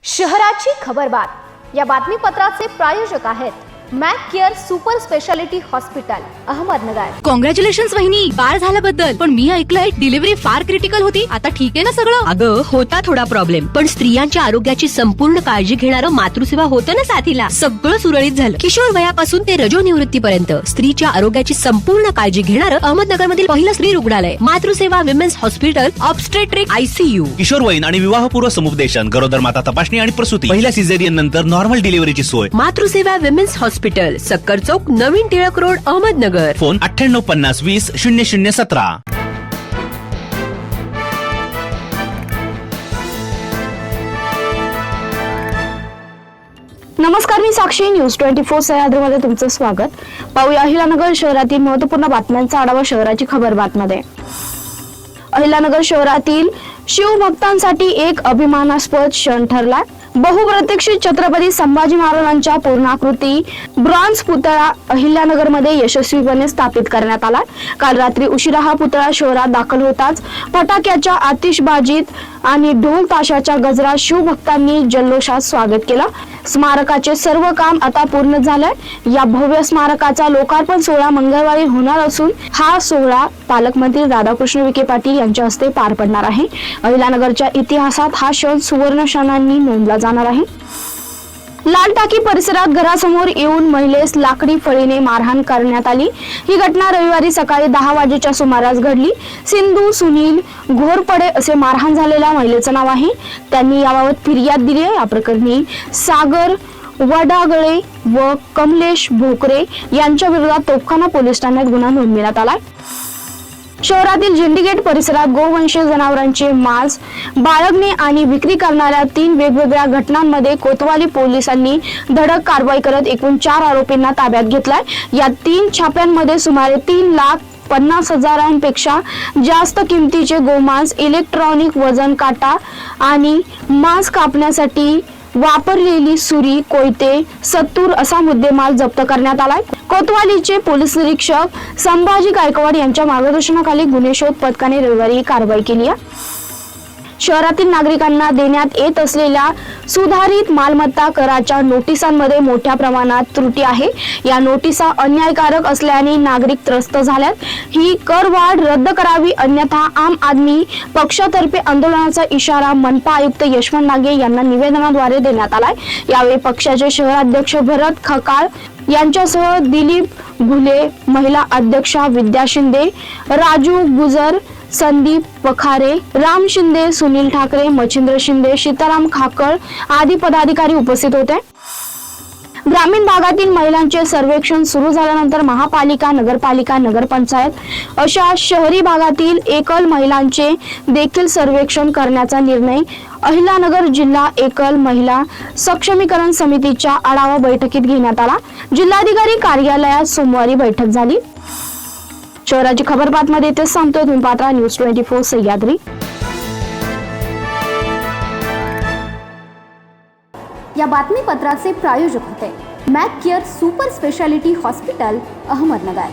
शहराची खबरबात या बातमीपत्राचे प्रायोजक आहेत Mac care super speciality hospital Ahmednagar. Congratulations वहिनी, बाळ झाल्याबद्दल। पण मी ऐकलंय डिलिव्हरी फार क्रिटिकल होती। आता ठीक आहे ना सगळं? अगं होता थोडा प्रॉब्लेम, पण स्त्रियांच्या आरोग्याची संपूर्ण काळजी घेणारं मातृसेवा होतं ना साथीला। सगळं सुरळीत झालं। किशोर वयापासून ते रजोनिवृत्तीपर्यंत स्त्रीच्या आरोग्याची संपूर्ण काळजी घेणारं अहमदनगर मधील पहिलं स्त्री रुग्णालय Matruseva women's hospital obstetric ICU। किशोरवयीन आणि विवाहपूर्व समुपदेशन, गरोदर माता तपासणी आणि प्रसूती, पहिल्या सिझेरियन नंतर नॉर्मल डिलिव्हरीची सोय। मातृसेवा विमेन्स हॉस्पिटल, सक्कर चौक, नवीन टिळक रोड, अहमदनगर। फोन 9850200017। नमस्कार, मी साक्षी, न्यूज 24 सह्याद्रीमध्ये तुमचं स्वागत। पाहूया अहिल्यानगर शहरातील महत्त्वपूर्ण बातम्यांचा आढावा शहराची खबरबातमध्ये। अहिल्यानगर शहरातील शिवभक्तांसाठी एक अभिमानास्पद क्षण ठरला। बहुप्रतीक्षित छत्रपती संभाजी महाराजांच्या पूर्णाकृती ब्रॉन्झ पुतळा अहिल्यानगरमध्ये यशस्वीपणे स्थापित करण्यात आला। काल रात्री उशिरा हा पुतळा शहरात दाखल होताच फटाक्याच्या आतिषबाजीत आणि ढोल ताशाच्या गजरात शिवभक्तांनी जल्लोषात स्वागत केलं। स्मारकाचे सर्व काम आता पूर्ण झालंय। या भव्य स्मारकाचा लोकार्पण सोहळा मंगळवारी होणार असून हा सोहळा पालकमंत्री राधाकृष्ण विखे पाटील यांच्या हस्ते पार पडणार आहे। अहिल्यानगरच्या इतिहासात हा क्षण सुवर्ण क्षणांनी नोंदला जाणार आहे। लाल टाकी परिसरात घरासमोर येऊन महिलेस लाकडी फळीने मारहाण करण्यात आली। ही घटना रविवारी सकाळी 10 वाजेच्या सुमारास घडली। सिंधू सुनील घोरपडे असे मारहाण झालेल्या महिलेचं नाव आहे। त्यांनी याबाबत फिर्याद दिली आहे। या प्रकरणी सागर वडागळे व कमलेश भोकरे यांच्या विरोधात तोफखाना पोलीस ठाण्यात गुन्हा नोंदवण्यात आला। शहरातील झेंडीगेट परिसरात गोवंशीय जनावरांचे मांस बाळगणे आणि विक्री करणाऱ्या 3 वेगवेगळ्या घटनांमध्ये कोतवाली पोलिसांनी धडक कारवाई करत एकूण 4 आरोपींना ताब्यात घेतलाय। या 3 छाप्यांमध्ये सुमारे 3,50,000पेक्षा जास्त किमतीचे गोमांस, इलेक्ट्रॉनिक वजन काटा आणि मांस कापण्यासाठी वापरलेली सुरी, कोयते, सत्तूर असा मुद्देमाल जप्त करण्यात आलाय। कोतवालीचे पोलीस निरीक्षक संभाजी गायकवाड यांच्या मार्गदर्शनाखाली गुन्हे शोध पथकाने रविवारी ही कारवाई केली आहे। शहरातील नागरिकांना देण्यात येत असलेल्या सुधारित मालमत्ता कराच्या नोटिसांमध्ये मोठ्या प्रमाणात त्रुटी आहे। या नोटिसा अन्यायकारक असल्याने नागरिक त्रस्त झाल्यात। ही करवाढ रद्द करावी, अन्यथा आम आदमी पक्षातर्फे आंदोलनाचा इशारा मनपा आयुक्त यशवंत नागे यांना निवेदनाद्वारे देण्यात आलाय। यावेळी पक्षाचे शहराध्यक्ष भरत खकाळ यांच्यासह दिलीप घुले, महिला अध्यक्षा विद्या शिंदे, राजू गुजर, संदीप पखारे, राम शिंदे, सुनील ठाकरे, मच्छिंद्र शिंदे, सीताराम खाकळ आदी पदाधिकारी उपस्थित होते। ग्रामीण भागातील महिलांचे सर्वेक्षण सुरू झाल्यानंतर महापालिका, नगरपालिका, नगरपंचायत अशा शहरी भागातील एकल महिलांचे देखील सर्वेक्षण करण्याचा निर्णय अहिल्यानगर जिल्हा एकल महिला सक्षमीकरण समितीच्या आढावा बैठकीत घेण्यात आला। जिल्हाधिकारी कार्यालयात सोमवारी बैठक झाली। शहराची खबरबातमध्ये इथे सांगतोय, तुम्ही पाहता न्यूज 24 सह्याद्री। या बातमीपत्राचे प्रायोजक होते Mac care super speciality hospital Ahmednagar.